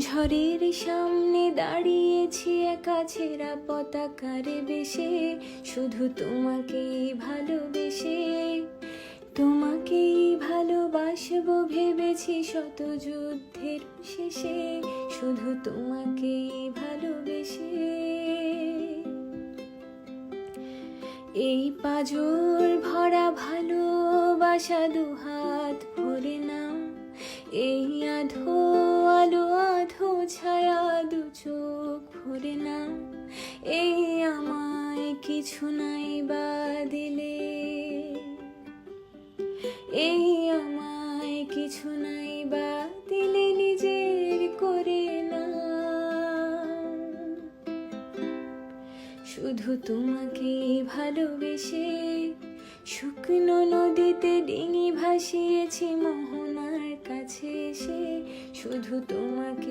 ঝড়ের সামনে দাঁড়িয়েছি একা ছেঁড়া পতাকারে বেশে, শুধু তোমাকেই ভালোবেসে। তোমাকেই ভালোবাসবো ভেবেছি শত যুদ্ধের শেষে, শুধু তোমাকেই ভালোবেসে। এই পাঁজর ভরা ভালোবাসা দুহাত ভরে নাও, এই আধো আলো আধো ছায়া দু চোখ ভরে নাও। এই আমায় কিছু নাই বা দিলে, এই আমায় কিছু নাই বা দিলে নিজের করে না। শুধু তোমাকে ভালোবেসে শুকনো নদীতে ডিঙি ভাসিয়েছি মোহনার কাছে এসে, শুধু তোমাকে